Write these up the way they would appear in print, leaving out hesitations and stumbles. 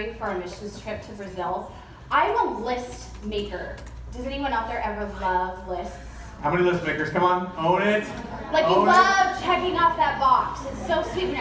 preparing for our missions trip to Brazil, I'm a list maker. Does anyone out there ever love lists? How many list makers? Come on, own it. Like you love checking off that box. It's so sweet.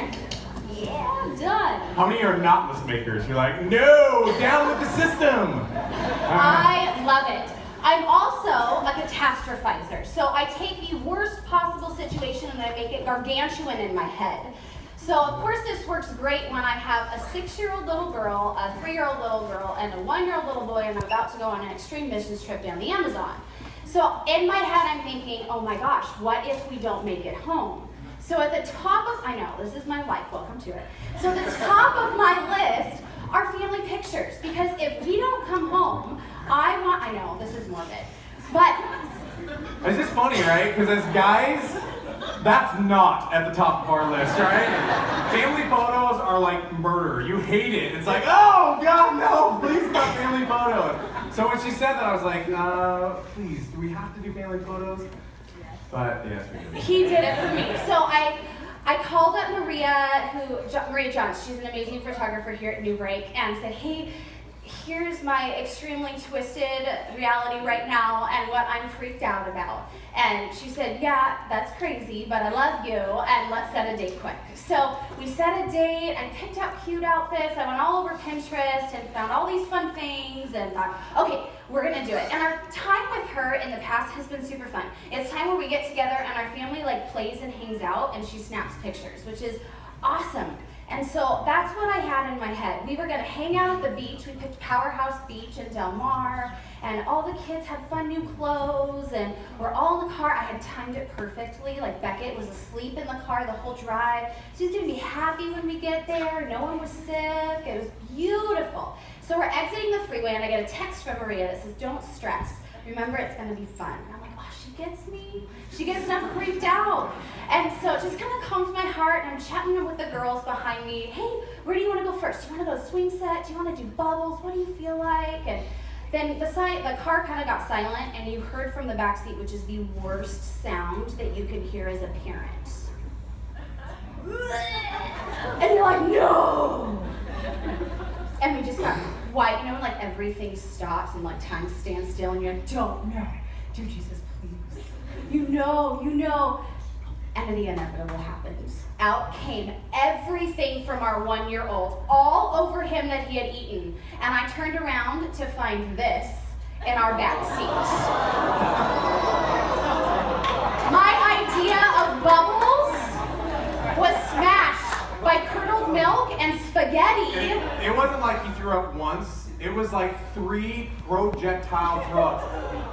Yeah, done. How many are not list makers? You're like, no, down with the system. I love it. I'm also a catastrophizer. So I take the worst possible situation and I make it gargantuan in my head. So of course this works great when I have a 6-year-old little girl, a 3-year-old little girl, and a 1-year-old little boy, and I'm about to go on an extreme missions trip down the Amazon. So in my head I'm thinking, oh my gosh, what if we don't make it home? So at the top of, I know, this is my life, welcome to it. So at the top of my list are family pictures, because if we don't come home, I know, this is morbid, but. It's just funny, right? Because as guys, that's not at the top of our list, right? Family photos are like murder. You hate it. It's like, oh God, no, please not family photos. So when she said that, I was like, please, do we have to do family photos? But yes, we did. He did it for me. So I called up Maria Johns. She's an amazing photographer here at NewBreak, and said, hey, here's my extremely twisted reality right now and what I'm freaked out about. And she said, yeah, that's crazy, but I love you, and let's set a date quick. So we set a date, I picked out cute outfits, I went all over Pinterest and found all these fun things and thought, okay, we're gonna do it. And our time with her in the past has been super fun. It's time where we get together and our family like plays and hangs out and she snaps pictures, which is awesome. And so that's what I had in my head. We were gonna hang out at the beach. We picked Powerhouse Beach in Del Mar, and all the kids had fun new clothes, and we're all in the car. I had timed it perfectly. Like Beckett was asleep in the car the whole drive. She's gonna be happy when we get there. No one was sick. It was beautiful. So we're exiting the freeway, and I get a text from Maria that says, don't stress. Remember, it's gonna be fun. And I'm like, oh, she gets me. She gets enough freaked out. And so it just kind of calms my heart, and I'm chatting with the girls behind me. Hey, where do you want to go first? Do you want to go swing set? Do you want to do bubbles? What do you feel like? And then the car kind of got silent, and you heard from the backseat, which is the worst sound that you can hear as a parent. And you're like, no! And we just got quiet, you know, when like everything stops and like time stands still, and you're like, don't, no, dear Jesus, please. You know. And then the inevitable happens. Out came everything from our 1-year-old, all over him that he had eaten. And I turned around to find this in our back seat. My idea of bubbles was smashed by curdled milk and spaghetti. It wasn't like he threw up once. It was like 3 projectile throws.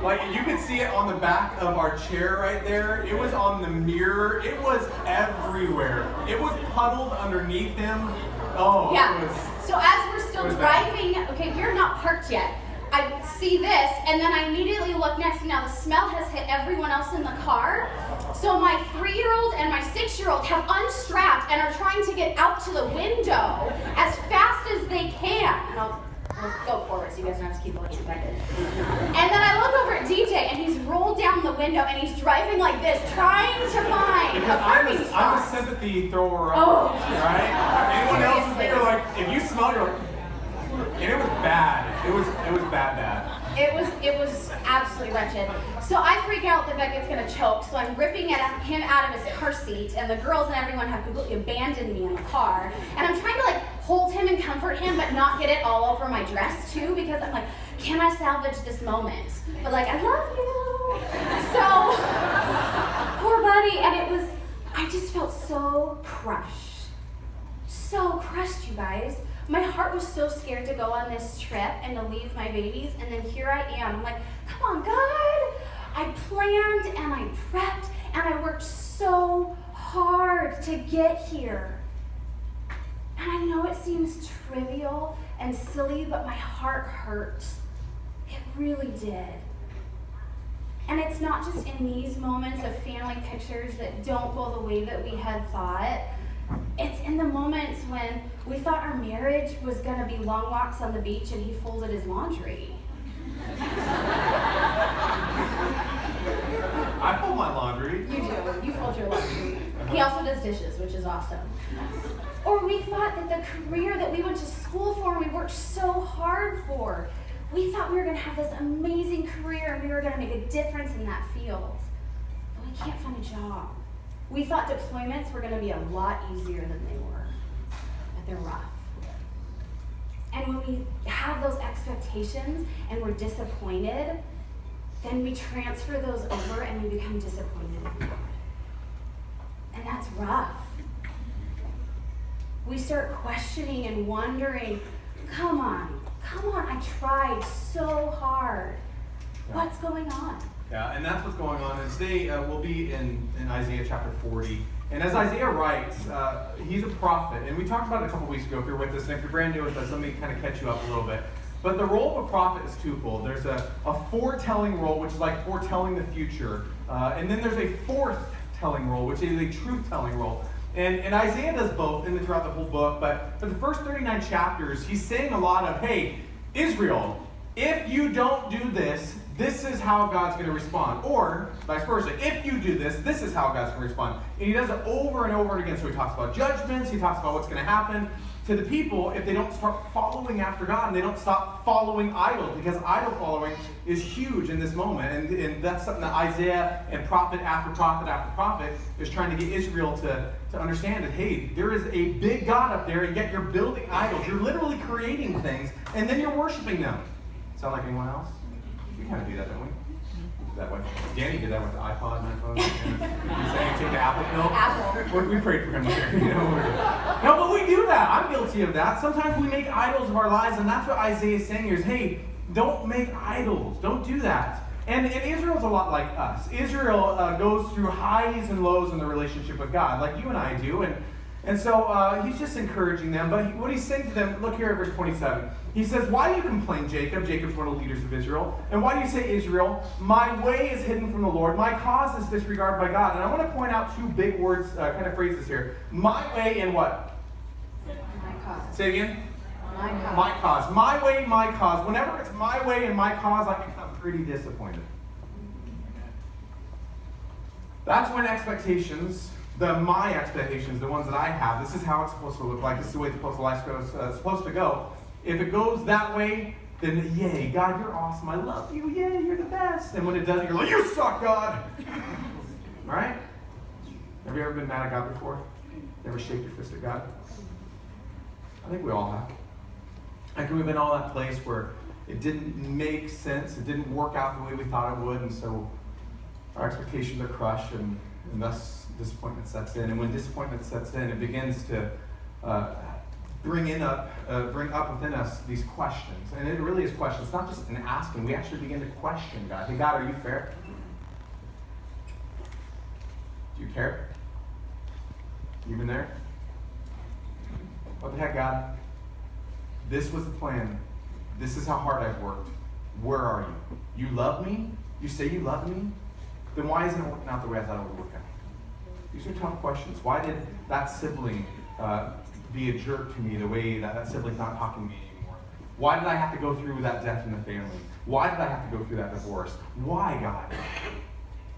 Like you could see it on the back of our chair right there. It was on the mirror. It was everywhere. It was puddled underneath him. Oh, yeah. It was, so as we're still driving, okay, we're not parked yet. I see this, and then I immediately look next, and now the smell has hit everyone else in the car. So my 3-year-old and my 6-year-old have unstrapped and are trying to get out to the window as fast as they can. We'll go forward so you guys don't have to keep electrocuted. And then I look over at DJ, and he's rolled down the window, and he's driving like this, trying to find a parking spot. I'm a sympathy thrower. Oh, right? Anyone else here, like, if you smell, you're like, and it was bad. It was bad. It was absolutely wretched. So I freak out that Beckett's gonna choke, so I'm ripping him out of his car seat, and the girls and everyone have completely abandoned me in the car. And I'm trying to like hold him and comfort him, but not get it all over my dress too, because I'm like, can I salvage this moment? But like, I love you. So, poor buddy, and I just felt so crushed. So crushed, you guys. My heart was so scared to go on this trip and to leave my babies, and then here I am. I'm like, come on, God. I planned and I prepped and I worked so hard to get here. And I know it seems trivial and silly, but my heart hurt. It really did. And it's not just in these moments of family pictures that don't go the way that we had thought. It's in the moments when we thought our marriage was gonna be long walks on the beach and he folded his laundry. I fold my laundry. You do. You fold your laundry. He also does does dishes, which is awesome. Or we thought that the career that we went to school for and we worked so hard for, we thought we were going to have this amazing career and we were going to make a difference in that field. But we can't find a job. We thought deployments were going to be a lot easier than they were, but they're rough. And when we have those expectations and we're disappointed, then we transfer those over and we become disappointed in God. And that's rough. We start questioning and wondering, come on, I tried so hard. What's going on? Yeah, and that's what's going on. And today we'll be in Isaiah chapter 40. And as Isaiah writes, he's a prophet. And we talked about it a couple weeks ago if you're with us. And if you're brand new with us, let me kind of catch you up a little bit. But the role of a prophet is twofold. There's a foretelling role, which is like foretelling the future. And then there's a forth-telling role, which is a truth-telling role. And Isaiah does both throughout the whole book. But for the first 39 chapters, he's saying a lot of, hey, Israel, if you don't do this, this is how God's going to respond. Or, vice versa, if you do this, this is how God's going to respond. And he does it over and over again. So he talks about judgments, he talks about what's going to happen to the people if they don't start following after God and they don't stop following idols, because idol following is huge in this moment. And that's something that Isaiah and prophet after prophet after prophet is trying to get Israel to understand that, hey, there is a big God up there, and yet you're building idols. You're literally creating things, and then you're worshiping them. Sound like anyone else? We kind of do that, don't we? That way. Danny did that with the iPod and iPhone. He's saying take the Apple pill. Apple. We prayed for him there. No, but we do that. I'm guilty of that. Sometimes we make idols of our lives, and that's what Isaiah is saying here is, hey, don't make idols. Don't do that. And Israel's a lot like us. Israel goes through highs and lows in the relationship with God, like you and I do. And so he's just encouraging them. But what he's saying to them, look here at verse 27. He says, why do you complain, Jacob? Jacob's one of the leaders of Israel. And why do you say, Israel, my way is hidden from the Lord. My cause is disregarded by God. And I want to point out two big words, kind of phrases here. My way and what? My cause. Say again. My cause. My cause. My way, my cause. Whenever it's my way and my cause, I become pretty disappointed. That's when expectations, my expectations, the ones that I have, this is how it's supposed to look like. This is the way the postal life goes, supposed to go. If it goes that way, then yay, God, you're awesome. I love you. Yay, you're the best. And when it doesn't, you're like, you suck, God. All right? Have you ever been mad at God before? Never shake your fist at God? I think we all have. I think we've been all that place where it didn't make sense. It didn't work out the way we thought it would. And so our expectations are crushed, and disappointment sets in. And when disappointment sets in, it begins to bring up within us these questions. And it really is questions. It's not just an asking. We actually begin to question God. Hey, God, are you fair? Do you care? You been there? What the heck, God? This was the plan. This is how hard I've worked. Where are you? You love me? You say you love me? Then why isn't it working out the way I thought it would work out? These are tough questions. Why did that sibling be a jerk to me the way that sibling's not talking to me anymore? Why did I have to go through that death in the family? Why did I have to go through that divorce? Why, God?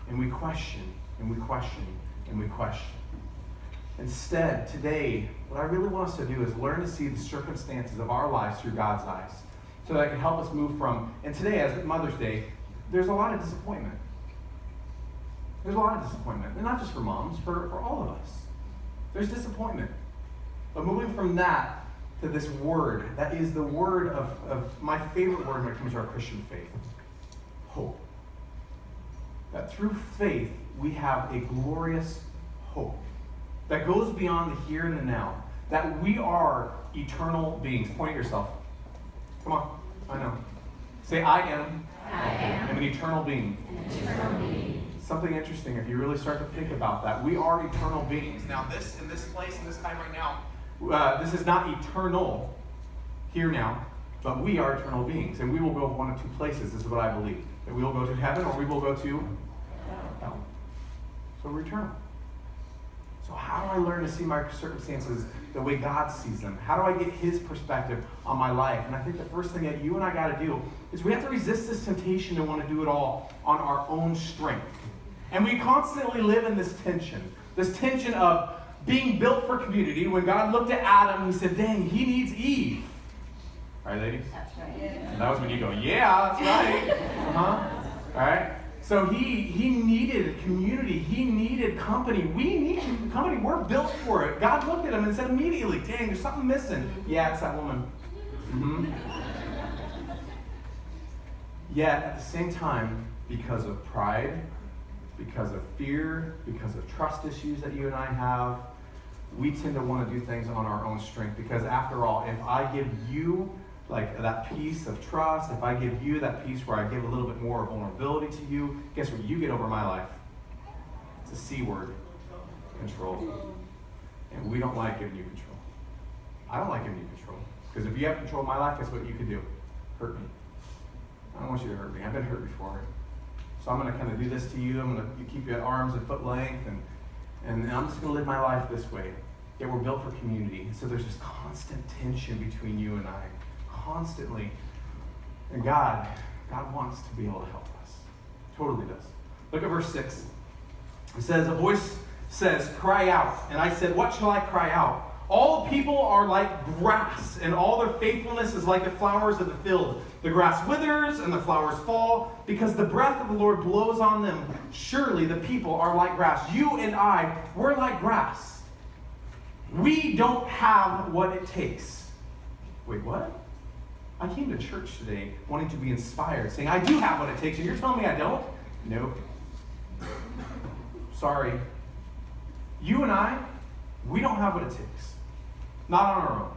And we question, and we question, and we question. Instead, today, what I really want us to do is learn to see the circumstances of our lives through God's eyes, so that it can help us move from, and today, as Mother's Day, there's a lot of disappointment. There's a lot of disappointment, and not just for moms, for all of us. There's disappointment. But moving from that to this word, that is the word of my favorite word when it comes to our Christian faith, hope. That through faith, we have a glorious hope that goes beyond the here and the now, that we are eternal beings. Point at yourself. Come on, I know. Say, I am an eternal being. Something interesting if you really start to think about that. We are eternal beings. Now in this place, in this time right now, this is not eternal here now, but we are eternal beings. And we will go one of two places, this is what I believe. That we will go to heaven or we will go to hell. So we're eternal. So how do I learn to see my circumstances the way God sees them? How do I get his perspective on my life? And I think the first thing that you and I got to do is we have to resist this temptation to want to do it all on our own strength. And we constantly live in this tension of being built for community. When God looked at Adam, he said, dang, he needs Eve. Right, ladies? That's right. Yeah. And that was when you go, yeah, that's right. All right? So he needed community. He needed company. We need company. We're built for it. God looked at him and said immediately, dang, there's something missing. Yeah, it's that woman. Yet, at the same time, because of pride, because of fear, because of trust issues that you and I have, we tend to want to do things on our own strength. Because after all, if I give you like that piece of trust, if I give you that piece where I give a little bit more vulnerability to you, guess what you get over my life? It's a C word, control. And we don't like giving you control. I don't like giving you control. Because if you have control of my life, guess what you could do? Hurt me. I don't want you to hurt me. I've been hurt before. So I'm going to kind of do this to you. I'm going to keep you at arm's and foot length, and I'm just going to live my life this way. Yet we're built for community. So there's this constant tension between you and I. Constantly. And God wants to be able to help us. Totally does. Look at verse 6. It says, a voice says, cry out. And I said, what shall I cry out? All the people are like grass, and all their faithfulness is like the flowers of the field. The grass withers and the flowers fall, because the breath of the Lord blows on them. Surely the people are like grass. You and I, we're like grass. We don't have what it takes. Wait, what? I came to church today wanting to be inspired, saying, I do have what it takes, and you're telling me I don't? Nope. Sorry. You and I, we don't have what it takes. Not on our own.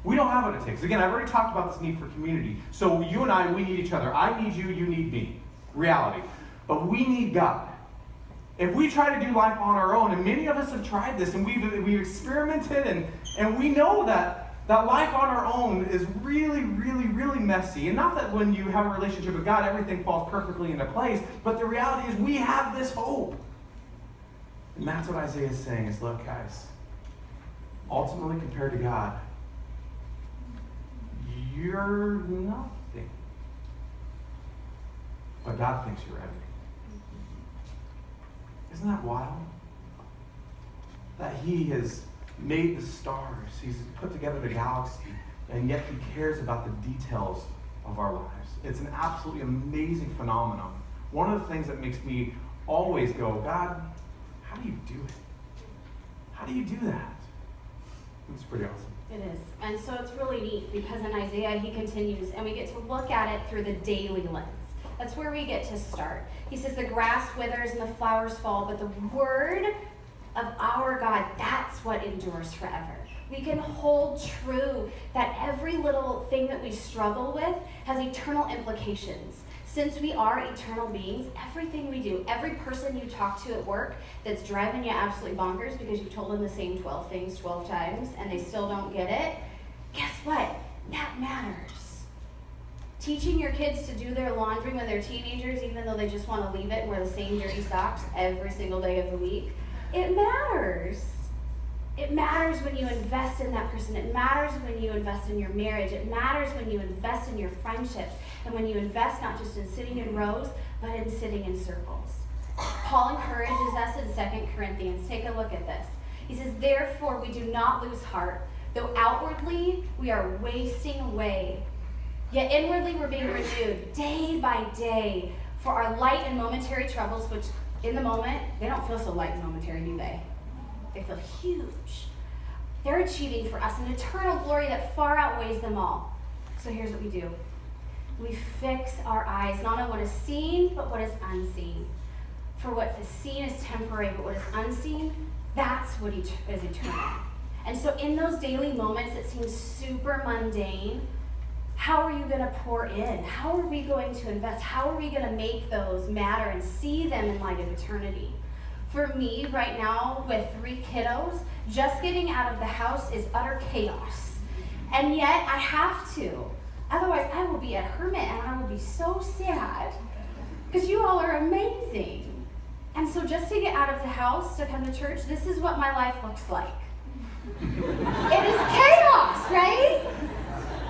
We don't have what it takes. Again, I've already talked about this need for community. So you and I, we need each other. I need you, you need me. Reality. But we need God. If we try to do life on our own, and many of us have tried this, and we've experimented, and we know that life on our own is really, really, really messy. And not that when you have a relationship with God, everything falls perfectly into place, but the reality is we have this hope. And that's what Isaiah is saying is, look, guys, ultimately compared to God, you're nothing. But God thinks you're everything. Isn't that wild? That He has made the stars. He's put together the galaxy, and yet He cares about the details of our lives. It's an absolutely amazing phenomenon. One of the things that makes me always go, God, how do you do it? How do you do that? It's pretty awesome. It is. And so it's really neat because in Isaiah he continues and we get to look at it through the daily lens. That's where we get to start. He says the grass withers and the flowers fall, but the word of our God, that's what endures forever. We can hold true that every little thing that we struggle with has eternal implications. Since we are eternal beings, everything we do, every person you talk to at work that's driving you absolutely bonkers because you've told them the same 12 things 12 times and they still don't get it, guess what? That matters. Teaching your kids to do their laundry when they're teenagers, even though they just want to leave it and wear the same dirty socks every single day of the week, it matters. It matters when you invest in that person. It matters when you invest in your marriage. It matters when you invest in your friendships. And when you invest not just in sitting in rows, but in sitting in circles. Paul encourages us in 2 Corinthians. Take a look at this. He says, therefore we do not lose heart. Though outwardly we are wasting away, yet inwardly we're being renewed day by day. For our light and momentary troubles, which in the moment, they don't feel so light and momentary, do they? They feel huge. They're achieving for us an eternal glory that far outweighs them all. So here's what we do. We fix our eyes not on what is seen, but what is unseen. For what is seen is temporary, but what is unseen, that's what is eternal. And so in those daily moments that seem super mundane, how are you going to pour in? How are we going to invest? How are we going to make those matter and see them in light of eternity? For me, right now, with 3 kiddos, just getting out of the house is utter chaos. And yet, I have to. Otherwise, I will be a hermit and I will be so sad. Because you all are amazing. And so just to get out of the house to come to church, this is what my life looks like. It is chaos, right?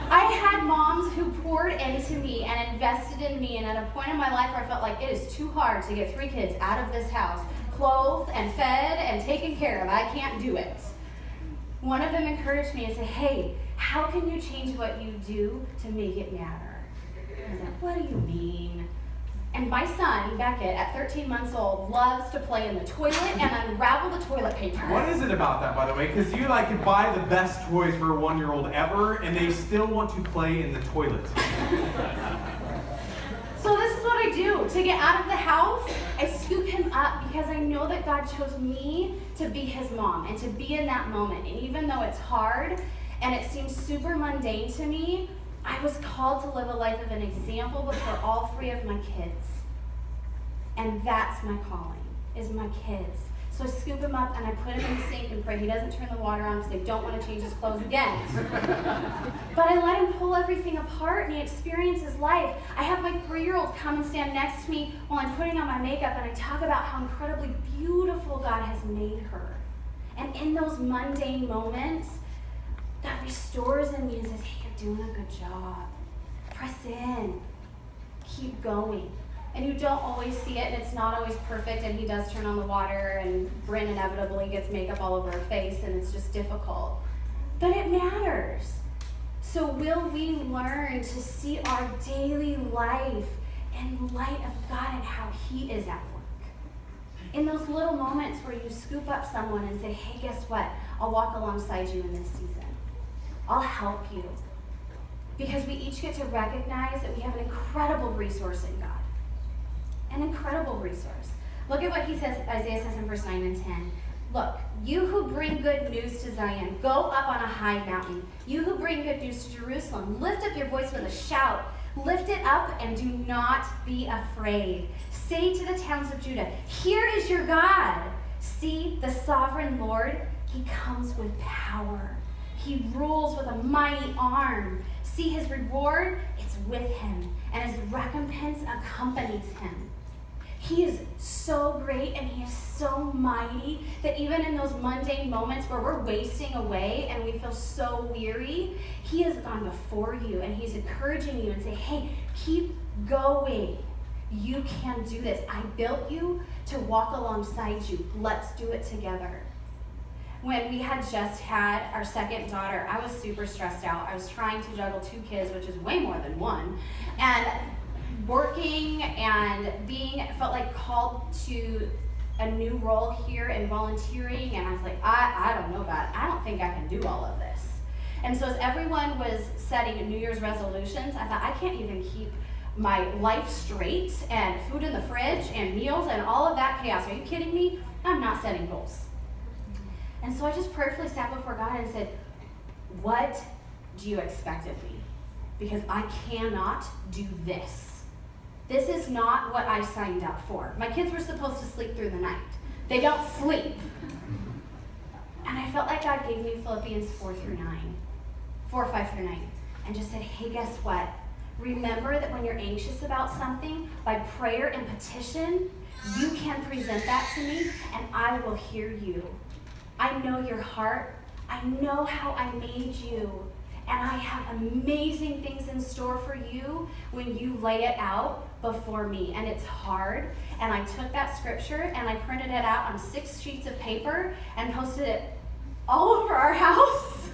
I had moms who poured into me and invested in me, and at a point in my life where I felt like it is too hard to get 3 kids out of this house, clothed and fed and taken care of. I can't do it. One of them encouraged me and said, hey, how can you change what you do to make it matter? I was like, what do you mean? And my son, Beckett, at 13 months old, loves to play in the toilet and unravel the toilet paper. What is it about that, by the way? Because you like can buy the best toys for a 1-year-old ever, and they still want to play in the toilet. So this is what I do. To get out of the house, I scoop him up because I know that God chose me to be his mom and to be in that moment. And even though it's hard and it seems super mundane to me, I was called to live a life of an example before all 3 of my kids. And that's my calling, is my kids. So I scoop him up and I put him in the sink and pray he doesn't turn the water on because they don't want to change his clothes again. But I let him pull everything apart and he experiences life. I have my 3-year-old come and stand next to me while I'm putting on my makeup and I talk about how incredibly beautiful God has made her. And in those mundane moments, God restores in me and says, hey, you're doing a good job. Press in. Keep going. And you don't always see it, and it's not always perfect, and he does turn on the water, and Bryn inevitably gets makeup all over her face, and it's just difficult. But it matters. So will we learn to see our daily life in light of God and how he is at work? In those little moments where you scoop up someone and say, hey, guess what? I'll walk alongside you in this season. I'll help you. Because we each get to recognize that we have an incredible resource in God. An incredible resource. Look at what he says, Isaiah says in verse 9 and 10. Look, you who bring good news to Zion, go up on a high mountain. You who bring good news to Jerusalem, lift up your voice with a shout. Lift it up and do not be afraid. Say to the towns of Judah, here is your God. See, the sovereign Lord, he comes with power. He rules with a mighty arm. See, his reward, it's with him, and his recompense accompanies him. He is so great and he is so mighty that even in those mundane moments where we're wasting away and we feel so weary, he has gone before you and he's encouraging you and saying, hey, keep going. You can do this. I built you to walk alongside you. Let's do it together. When we had just had our second daughter, I was super stressed out. I was trying to juggle 2 kids, which is way more than 1, and working and felt like called to a new role here and volunteering, and I was like, I don't know, God, I don't think I can do all of this. And so as everyone was setting New Year's resolutions, I thought, I can't even keep my life straight and food in the fridge and meals and all of that chaos. Are you kidding me? I'm not setting goals. And so I just prayerfully sat before God and said, what do you expect of me? Because I cannot do this. This is not what I signed up for. My kids were supposed to sleep through the night. They don't sleep. And I felt like God gave me Philippians 4 through 9, 4, 5 through 9, and just said, hey, guess what? Remember that when you're anxious about something, by prayer and petition, you can present that to me, and I will hear you. I know your heart. I know how I made you. And I have amazing things in store for you when you lay it out before me. And it's hard. And I took that scripture and I printed it out on 6 sheets of paper and posted it all over our house.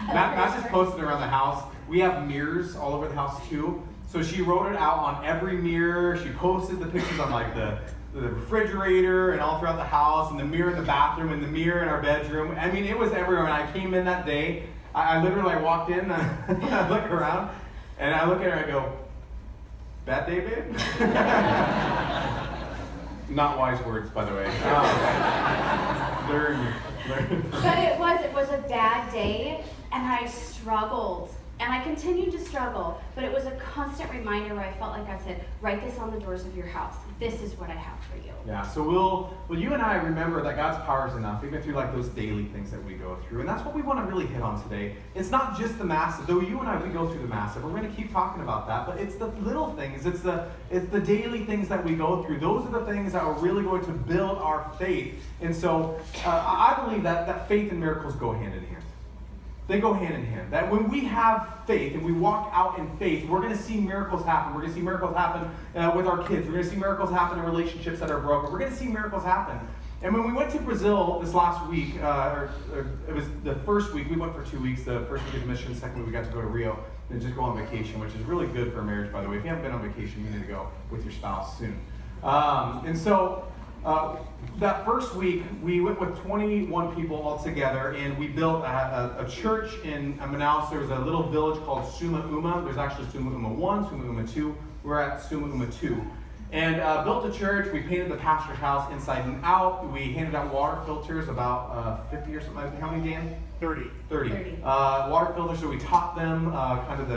Not just posted around the house. We have mirrors all over the house too. So she wrote it out on every mirror. She posted the pictures on like the refrigerator and all throughout the house, and the mirror in the bathroom, and the mirror in our bedroom. I mean, it was everywhere. When I came in that day, I literally walked in, and I look around, and I look at her and I go, bad day, babe? Not wise words, by the way. Learn. But it was a bad day, and I struggled. And I continued to struggle, but it was a constant reminder where I felt like I said, write this on the doors of your house. This is what I have for you. Yeah, so will you and I remember that God's power is enough, even through like those daily things that we go through. And that's what we want to really hit on today. It's not just the massive, though you and I, we go through the massive. We're going to keep talking about that, but it's the little things. It's the daily things that we go through. Those are the things that are really going to build our faith. And so I believe that faith and miracles go hand in hand. they go hand in hand. That when we have faith and we walk out in faith, we're going to see miracles happen. We're going to see miracles happen with our kids. We're going to see miracles happen in relationships that are broken. We're going to see miracles happen. And when we went to Brazil this last week, it was the first week, we went for 2 weeks. The first week of mission, the second week we got to go to Rio and just go on vacation, which is really good for a marriage, by the way. If you haven't been on vacation, you need to go with your spouse soon. That first week, we went with 21 people all together, and we built a church in Manaus. There was a little village called Suma Uma. There's actually Suma Uma 1, Suma Uma 2. We're at Suma Uma 2. And built a church. We painted the pastor's house inside and out. We handed out water filters, about 50 or something. How many, Dan? 30. 30. Water filters, so we taught them kind of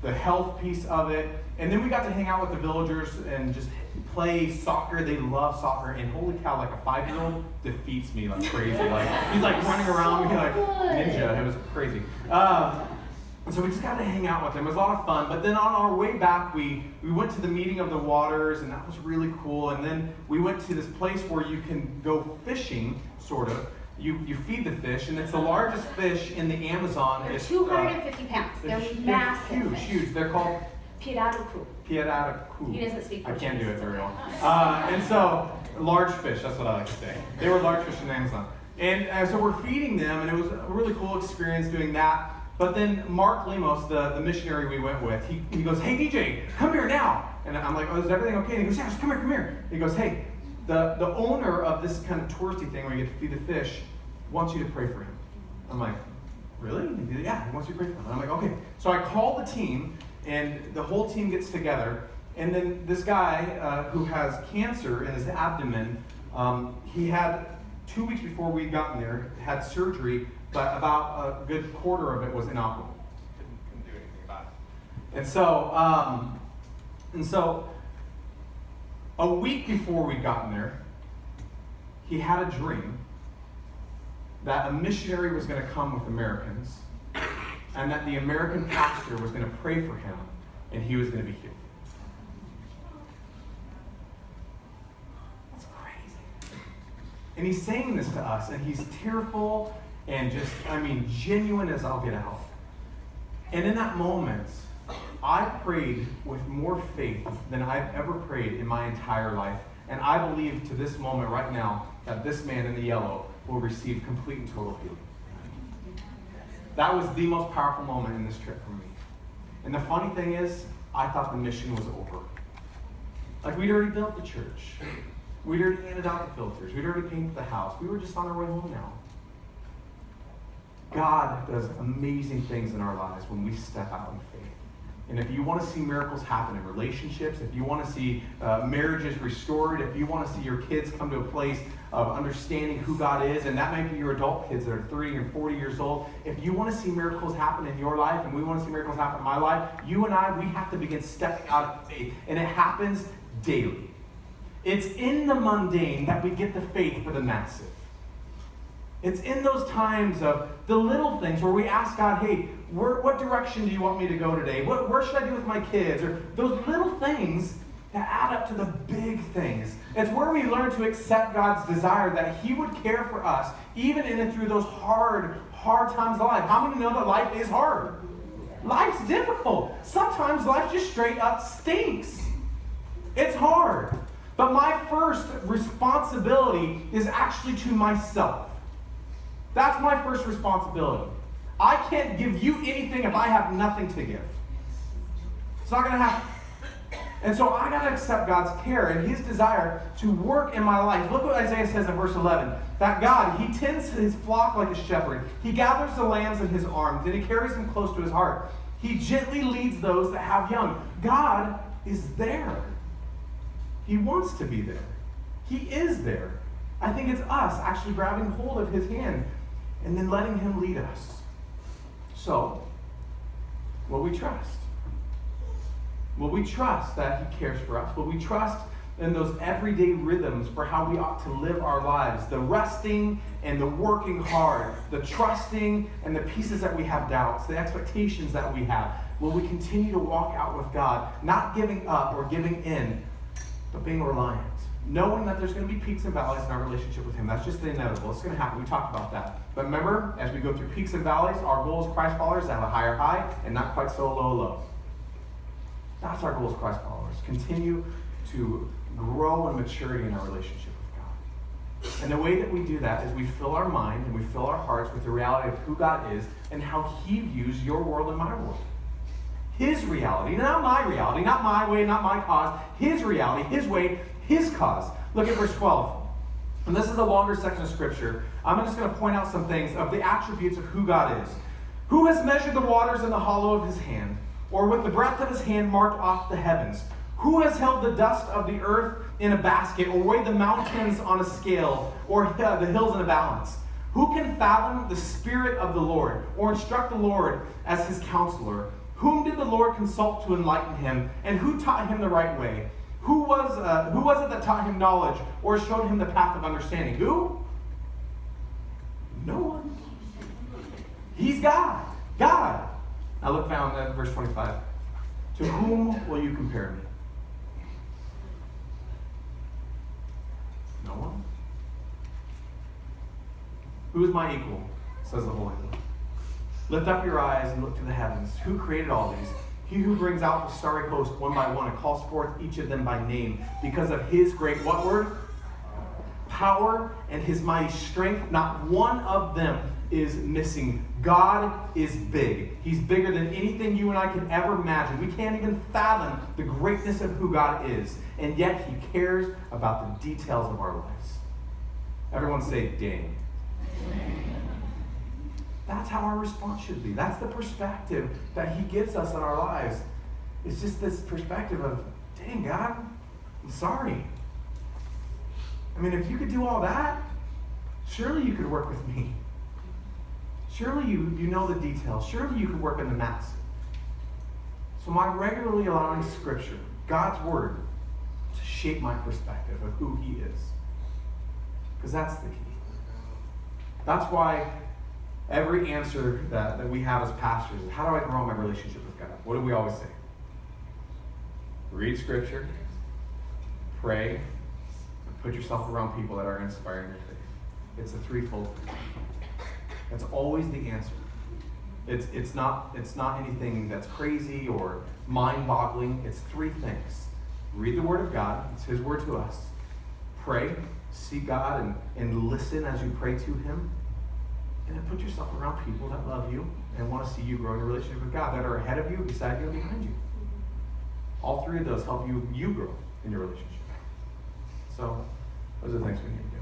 the health piece of it. And then we got to hang out with the villagers and just play soccer. They love soccer. And holy cow, like a 5-year-old defeats me like crazy. Like he's like running around me like ninja. It was crazy. And so we just got to hang out with them. It was a lot of fun. But then on our way back, we went to the meeting of the waters, and that was really cool. And then we went to this place where you can go fishing, sort of. You feed the fish, and it's the largest fish in the Amazon. They're 250 pounds. They're massive. Huge, fish. huge. They're called Pirarucu. Pirarucu. He doesn't speak I Portuguese. can't do it very well. And so, large fish, that's what I like to say. They were large fish in the Amazon. And so we're feeding them, and it was a really cool experience doing that. But then Mark Lemos, the missionary we went with, he goes, "Hey DJ, come here now." And I'm like, "Oh, is everything okay?" And he goes, "Yes, come here. He goes, "Hey, the owner of this kind of touristy thing where you get to feed the fish wants you to pray for him." I'm like, "Really?" And he, "Yeah, he wants you to pray for him." And I'm like, "Okay." So I call the team, and the whole team gets together. And then this guy who has cancer in his abdomen, he had 2 weeks before we'd gotten there, had surgery, but about a good quarter of it was inoperable. Couldn't do anything about it. And so a week before we'd gotten there, he had a dream that a missionary was going to come with Americans, and that the American pastor was going to pray for him, and he was going to be healed. That's crazy. And he's saying this to us, and he's tearful and just, genuine as I'll get out. And in that moment, I prayed with more faith than I've ever prayed in my entire life. And I believe to this moment right now that this man in the yellow will receive complete and total healing. That was the most powerful moment in this trip for me. And the funny thing is, I thought the mission was over. Like, we'd already built the church. We'd already handed out the filters. We'd already painted the house. We were just on our way home now. God does amazing things in our lives when we step out in faith. And if you want to see miracles happen in relationships, if you want to see marriages restored, if you want to see your kids come to a place of understanding who God is, and that might be your adult kids that are 30 or 40 years old, if you want to see miracles happen in your life, and we want to see miracles happen in my life, you and I, we have to begin stepping out in faith. And it happens daily. It's in the mundane that we get the faith for the massive. It's in those times of the little things where we ask God, "Hey, what direction do you want me to go today? Where should I be with my kids?" Or those little things that add up to the big things. It's where we learn to accept God's desire that He would care for us, even in and through those hard times of life. How many know that life is hard? Life's difficult. Sometimes life just straight up stinks. It's hard. But my first responsibility is actually to myself. That's my first responsibility. I can't give you anything if I have nothing to give. It's not going to happen. And so I got to accept God's care and His desire to work in my life. Look what Isaiah says in verse 11. That God, He tends His flock like a shepherd. He gathers the lambs in His arms and He carries them close to His heart. He gently leads those that have young. God is there. He wants to be there. He is there. I think it's us actually grabbing hold of His hand and then letting Him lead us. So, will we trust? Will we trust that He cares for us? Will we trust in those everyday rhythms for how we ought to live our lives? The resting and the working hard, the trusting and the pieces that we have doubts, the expectations that we have. Will we continue to walk out with God, not giving up or giving in, but being reliant? knowing that there's going to be peaks and valleys in our relationship with him. That's just the inevitable. It's going to happen. We talked about that. But remember, as we go through peaks and valleys, our goal as Christ followers is to have a higher high and not quite so low. That's our goal as Christ followers. Continue to grow in maturity in our relationship with God. And the way that we do that is we fill our mind and we fill our hearts with the reality of who God is and how he views your world and my world. His reality, not my reality, not my way, not my cause. His reality, his way, his cause. Look at verse 12. And this is a longer section of scripture. I'm just going to point out some things of the attributes of who God is. Who has measured the waters in the hollow of his hand, or with the breadth of his hand marked off the heavens? Who has held the dust of the earth in a basket, or weighed the mountains on a scale, or the hills in a balance? Who can fathom the spirit of the Lord, or instruct the Lord as his counselor? Whom did the Lord consult to enlighten him, and who taught him the right way? Who was it that taught him knowledge, or showed him the path of understanding? Who? No one. He's God. God. Now look down at verse 25. To whom will you compare me? No one. Who is my equal? Says the Holy One. Lift up your eyes and look to the heavens. Who created all these? He who brings out the starry host one by one and calls forth each of them by name because of his great, what word? Power and his mighty strength. Not one of them is missing. God is big. He's bigger than anything you and I can ever imagine. We can't even fathom the greatness of who God is. And yet he cares about the details of our lives. Everyone say, dang. That's how our response should be. That's the perspective that he gives us in our lives. It's just this perspective of, dang, God, I'm sorry. I mean, if you could do all that, surely you could work with me. Surely you know the details. Surely you could work in the mess. So am I regularly allowing Scripture, God's Word, to shape my perspective of who he is? Because that's the key. That's why every answer that we have as pastors is, how do I grow my relationship with God? What do we always say? Read Scripture, pray, and put yourself around people that are inspiring your faith. It's a threefold thing. That's always the answer. It's not anything that's crazy or mind-boggling. It's three things. Read the Word of God. It's his word to us. Pray, seek God, and listen as you pray to him. And then put yourself around people that love you and want to see you grow in a relationship with God, that are ahead of you, beside you, and behind you. All three of those help you grow in your relationship. So those are the things we need to do.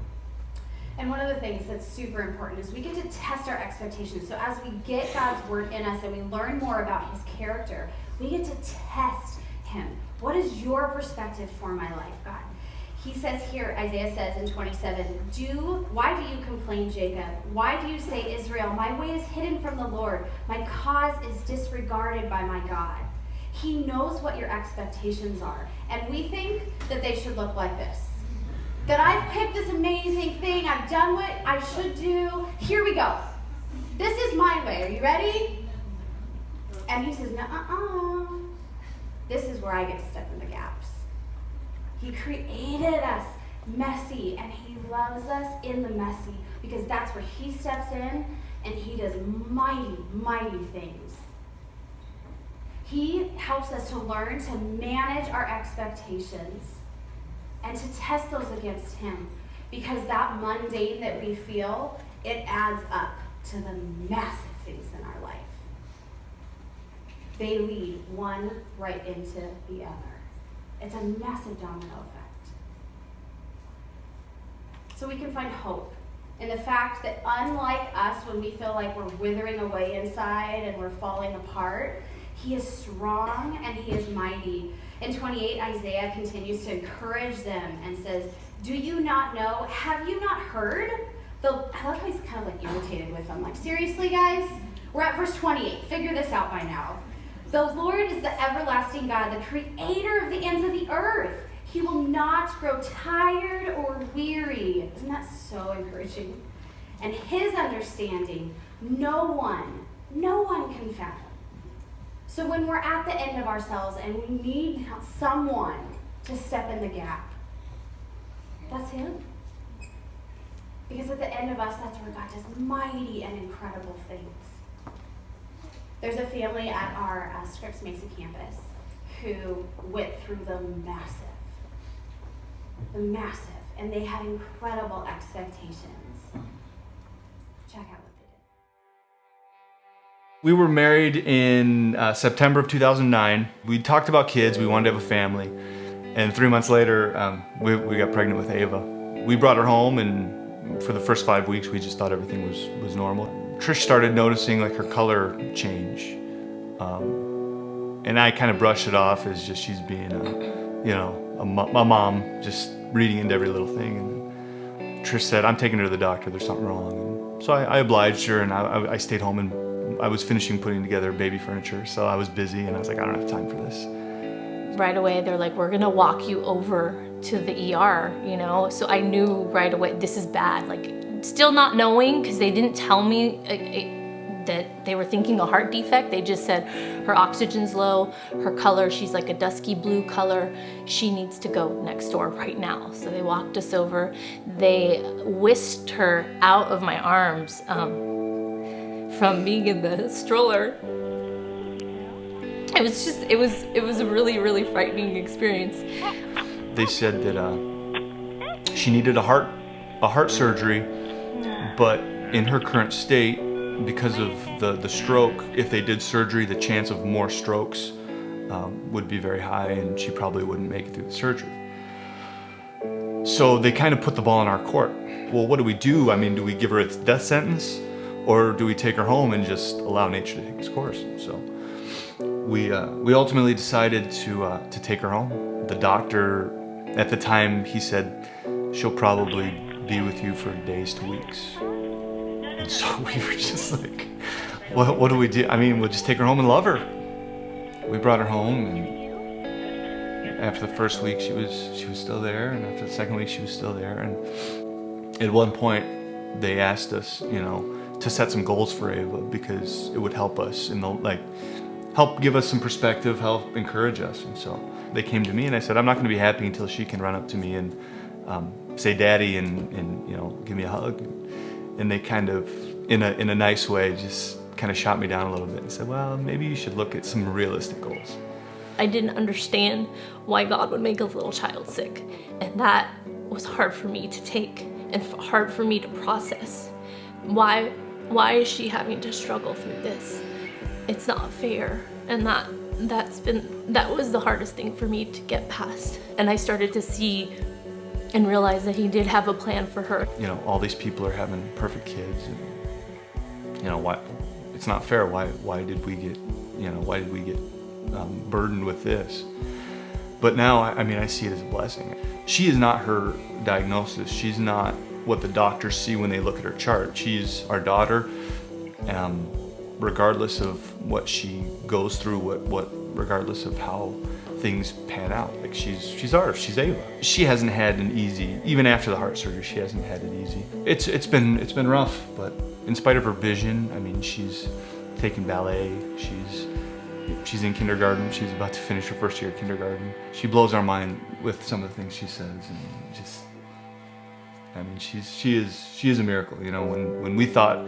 And one of the things that's super important is we get to test our expectations. So as we get God's word in us and we learn more about his character, we get to test him. What is your perspective for my life, God? He says here, Isaiah says in 27, why do you complain, Jacob? Why do you say, Israel, my way is hidden from the Lord. My cause is disregarded by my God. He knows what your expectations are. And we think that they should look like this. That I've picked this amazing thing. I've done what I should do. Here we go. This is my way. Are you ready? And he says, nuh-uh. This is where I get to step in the gaps. He created us messy, and he loves us in the messy because that's where he steps in and he does mighty, mighty things. He helps us to learn to manage our expectations and to test those against him, because that mundane that we feel, it adds up to the massive things in our life. They lead one right into the other. It's a massive domino effect. So we can find hope in the fact that unlike us, when we feel like we're withering away inside and we're falling apart, he is strong and he is mighty. In 28, Isaiah continues to encourage them and says, do you not know? Have you not heard? I love how he's kind of like irritated with them. Like, seriously, guys? We're at verse 28. Figure this out by now. The Lord is the everlasting God, the creator of the ends of the earth. He will not grow tired or weary. Isn't that so encouraging? And his understanding, no one can fathom. So when we're at the end of ourselves and we need someone to step in the gap, That's him. Because at the end of us, that's where God does mighty and incredible things. There's a family at our Scripps Mason campus who went through the massive, and they had incredible expectations. Check out what they did. We were married in September of 2009. We talked about kids, we wanted to have a family. And 3 months later, we got pregnant with Ava. We brought her home, and for the first 5 weeks, we just thought everything was normal. Trish started noticing like her color change. And I kind of brushed it off as just she's being a mom, just reading into every little thing. And Trish said, I'm taking her to the doctor, there's something wrong. And so I obliged her, and I stayed home, and I was finishing putting together baby furniture. So I was busy, and I was like, I don't have time for this. Right away, they're like, we're gonna walk you over to the ER, So I knew right away, this is bad. Like, still not knowing, because they didn't tell me that they were thinking a heart defect. They just said her oxygen's low, her color, she's like a dusky blue color. She needs to go next door right now. So they walked us over. They whisked her out of my arms from being in the stroller. It was a really, really frightening experience. They said that she needed a heart surgery, but in her current state, because of the stroke, if they did surgery, the chance of more strokes would be very high, and she probably wouldn't make it through the surgery. So they kind of put the ball in our court. Well, what do we do? I mean, do we give her a death sentence, or do we take her home and just allow nature to take its course? So we ultimately decided to take her home. The doctor, at the time, he said, she'll probably be with you for days to weeks. And so we were just like, what do we do? I mean, we'll just take her home and love her. We brought her home, and after the first week, she was still there, and after the second week, she was still there. And at one point, they asked us, to set some goals for Ava, because it would help us help give us some perspective, help encourage us. And so they came to me, and I said, I'm not going to be happy until she can run up to me and say "Daddy" and give me a hug. And they kind of, in a nice way, just kind of shot me down a little bit and said, well, maybe you should look at some realistic goals. I didn't understand why God would make a little child sick, and that was hard for me to take and hard for me to process. Why is she having to struggle through this? It's not fair, and that was the hardest thing for me to get past. And I started to see and realize that He did have a plan for her. All these people are having perfect kids, and why? It's not fair. Why did we get burdened with this? But now, I see it as a blessing. She is not her diagnosis. She's not what the doctors see when they look at her chart. She's our daughter. Regardless of what she goes through, regardless of how things pan out, like she's ours. She's Ava. She hasn't had an easy, even after the heart surgery, she hasn't had it easy. It's been rough, but in spite of her vision, she's taking ballet. She's in kindergarten. She's about to finish her first year of kindergarten. She blows our mind with some of the things she says, and she is a miracle. When we thought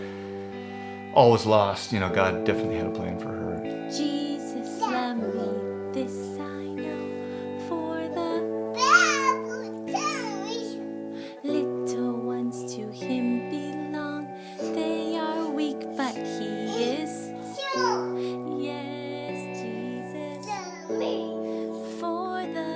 all was lost, God definitely had a plan for her. Jesus loved me, this I know, for the little ones to Him belong. They are weak, but He is strong. Yes, Jesus loved me, for the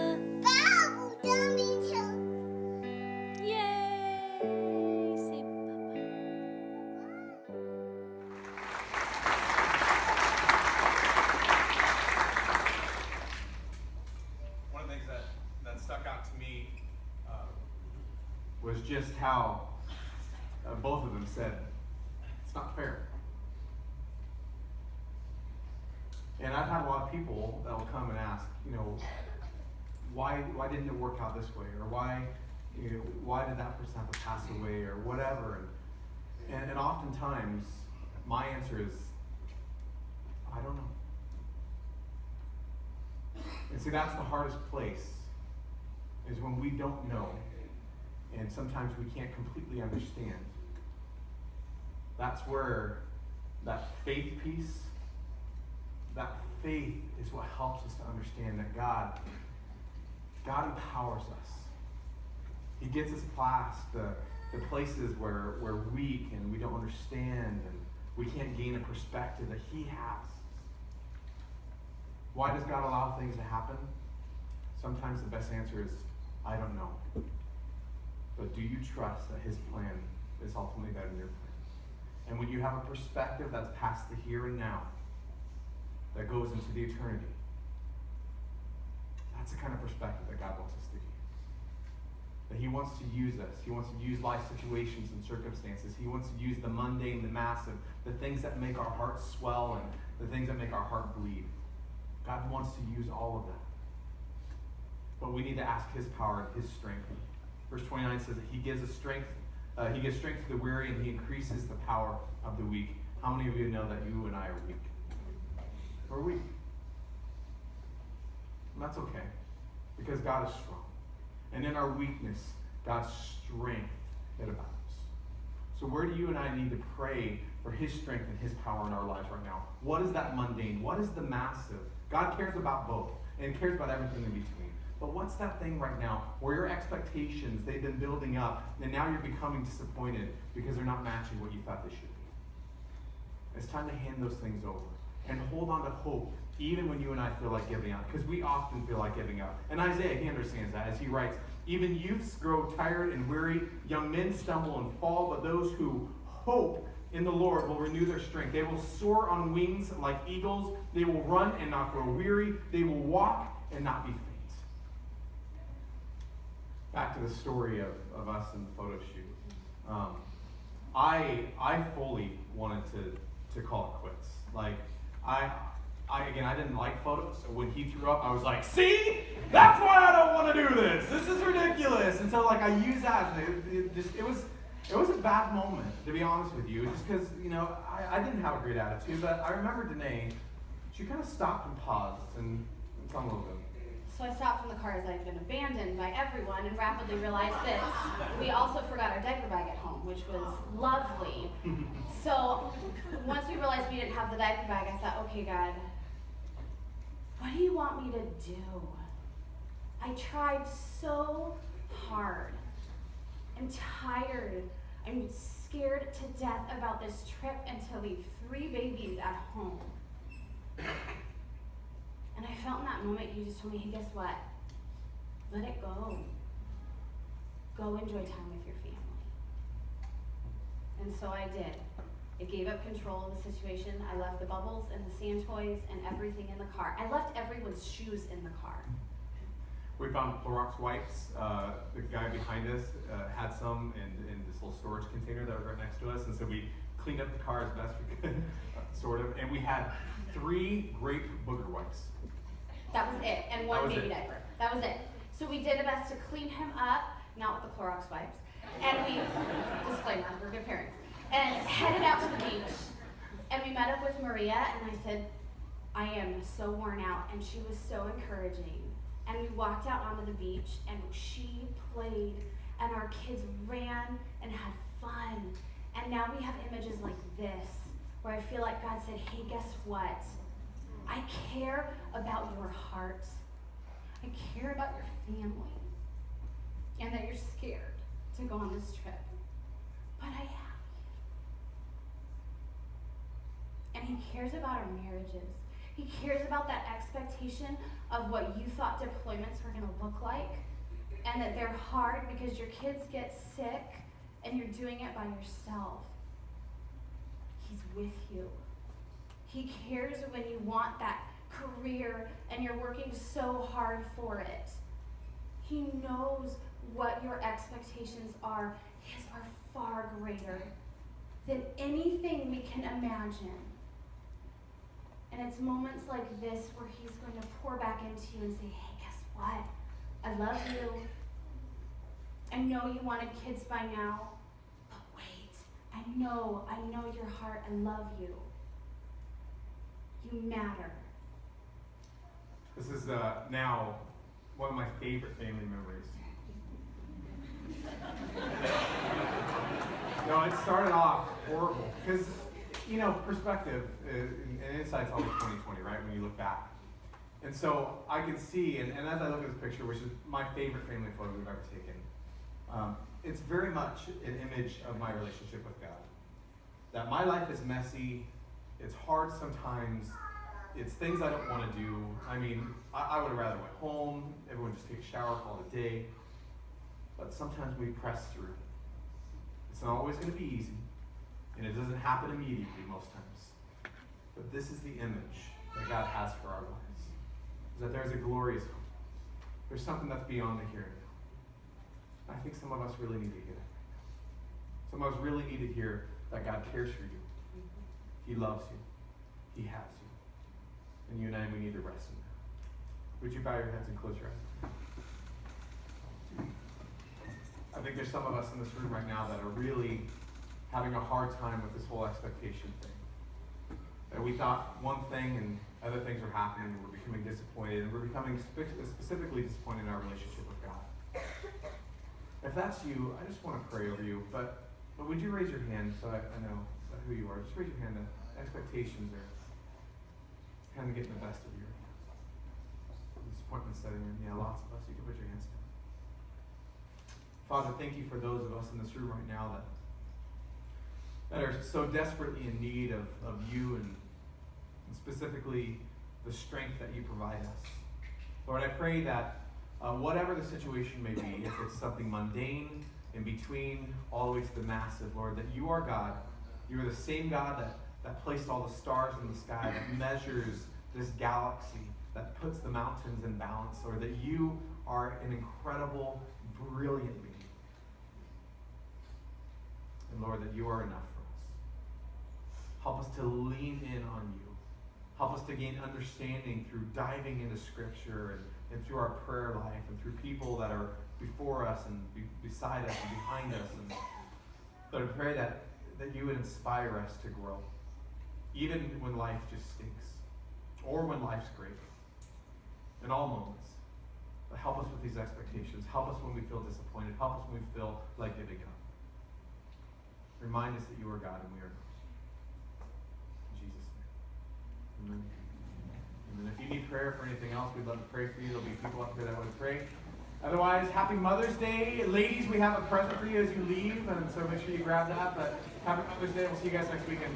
was just how both of them said, it's not fair. And I've had a lot of people that will come and ask, why didn't it work out this way, or why did that person have to pass away, or whatever. And oftentimes my answer is, I don't know. And see, that's the hardest place, is when we don't know. and sometimes we can't completely understand. That's where that faith piece, that faith is what helps us to understand that God empowers us. He gets us past the places where we're weak and we don't understand and we can't gain a perspective that He has. Why does God allow things to happen? Sometimes the best answer is, I don't know. But do you trust that His plan is ultimately better than your plan? And when you have a perspective that's past the here and now, that goes into the eternity, that's the kind of perspective that God wants us to be. That He wants to use us. He wants to use life situations and circumstances. He wants to use the mundane, the massive, the things that make our hearts swell and the things that make our heart bleed. God wants to use all of that. But we need to ask His power and His strength. Verse 29 says that He gives us strength. He gives strength to the weary and He increases the power of the weak. How many of you know that you and I are weak? We're weak. And that's okay, because God is strong. And in our weakness, God's strength, it abounds. So where do you and I need to pray for His strength and His power in our lives right now? What is that mundane? What is the massive? God cares about both, and cares about everything in between. But what's that thing right now where your expectations, they've been building up, and now you're becoming disappointed because they're not matching what you thought they should be? It's time to hand those things over and hold on to hope, even when you and I feel like giving up, because we often feel like giving up. And Isaiah, he understands that as he writes, even youths grow tired and weary, young men stumble and fall, but those who hope in the Lord will renew their strength. They will soar on wings like eagles. They will run and not grow weary. They will walk and not be faint. Back to the story of us in the photo shoot. I fully wanted to call it quits. Like, I didn't like photos, so when he threw up, I was like, see? That's why I don't want to do this. This is ridiculous. And so, like, I used that. It was a bad moment, to be honest with you, just because, I didn't have a great attitude, but I remember Denée, she kind of stopped and paused, and tell me a little bit. So I stopped from the car as I'd been abandoned by everyone and rapidly realized this. We also forgot our diaper bag at home, which was lovely. So once we realized we didn't have the diaper bag, I thought, okay, God, what do you want me to do? I tried so hard. I'm tired. I'm scared to death about this trip and to leave 3 babies at home. And I felt in that moment, He just told me, hey, guess what? Let it go. Go enjoy time with your family. And so I did. I gave up control of the situation. I left the bubbles and the sand toys and everything in the car. I left everyone's shoes in the car. We found Clorox wipes. The guy behind us had some in this little storage container that was right next to us, and so we cleaned up the car as best we could, sort of. And we had 3 grape booger wipes. That was it, and 1 baby diaper. That was it. So we did our best to clean him up, not with the Clorox wipes, and we, disclaimer, we're good parents, and headed out to the beach. And we met up with Maria, and I said, I am so worn out, and she was so encouraging. And we walked out onto the beach, and she played, and our kids ran and had fun. And now we have images like this, where I feel like God said, hey, guess what? I care about your heart. I care about your family. And that you're scared to go on this trip. But I have you. And He cares about our marriages. He cares about that expectation of what you thought deployments were going to look like. And that they're hard because your kids get sick and you're doing it by yourself. He's with you. He cares when you want that career and you're working so hard for it. He knows what your expectations are. His are far greater than anything we can imagine. And it's moments like this where He's going to pour back into you and say, hey, guess what? I love you. I know you wanted kids by now, but wait, I know your heart. I love you. You matter. This is now one of my favorite family memories. No, it started off horrible because, perspective and insight's always 20/20, right? When you look back. And so I can see, and as I look at this picture, which is my favorite family photo we've ever taken, it's very much an image of my relationship with God. That my life is messy, it's hard sometimes, it's things I don't want to do. I mean, I would have rather went home, everyone just take a shower, call it a day. But sometimes we press through. It's not always going to be easy, and it doesn't happen immediately most times. But this is the image that God has for our lives, is that there's a glorious hope. There's something that's beyond the here and now. I think some of us really need to hear that. Some of us really need to hear that God cares for you. He loves you. He has you. And you and I, we need to rest in that. Would you bow your heads and close your eyes? I think there's some of us in this room right now that are really having a hard time with this whole expectation thing. That we thought one thing and other things are happening and we're becoming disappointed, and we're becoming specifically disappointed in our relationship with God. If that's you, I just want to pray over you, but would you raise your hand so I know who you are? Just raise your hand. The expectations are kind of getting the best of you. Disappointment setting in. Yeah, lots of us. You can put your hands down. Father, thank you for those of us in this room right now that are so desperately in need of you and specifically the strength that you provide us. Lord, I pray that whatever the situation may be, if it's something mundane, in between, all the way to the massive, Lord, that you are God. You are the same God that placed all the stars in the sky, that measures this galaxy, that puts the mountains in balance, Lord, that you are an incredible, brilliant being. And Lord, that you are enough for us. Help us to lean in on you. Help us to gain understanding through diving into Scripture and through our prayer life and through people that are before us and beside us and behind us. And Lord, I pray that you would inspire us to grow, even when life just stinks or when life's great. In all moments. But help us with these expectations. Help us when we feel disappointed. Help us when we feel like giving up. Remind us that you are God and we are not. In Jesus' name. Amen. And if you need prayer for anything else, we'd love to pray for you. There'll be people up here that would pray. Otherwise, happy Mother's Day. Ladies, we have a present for you as you leave, and so make sure you grab that. But happy Mother's Day. We'll see you guys next weekend.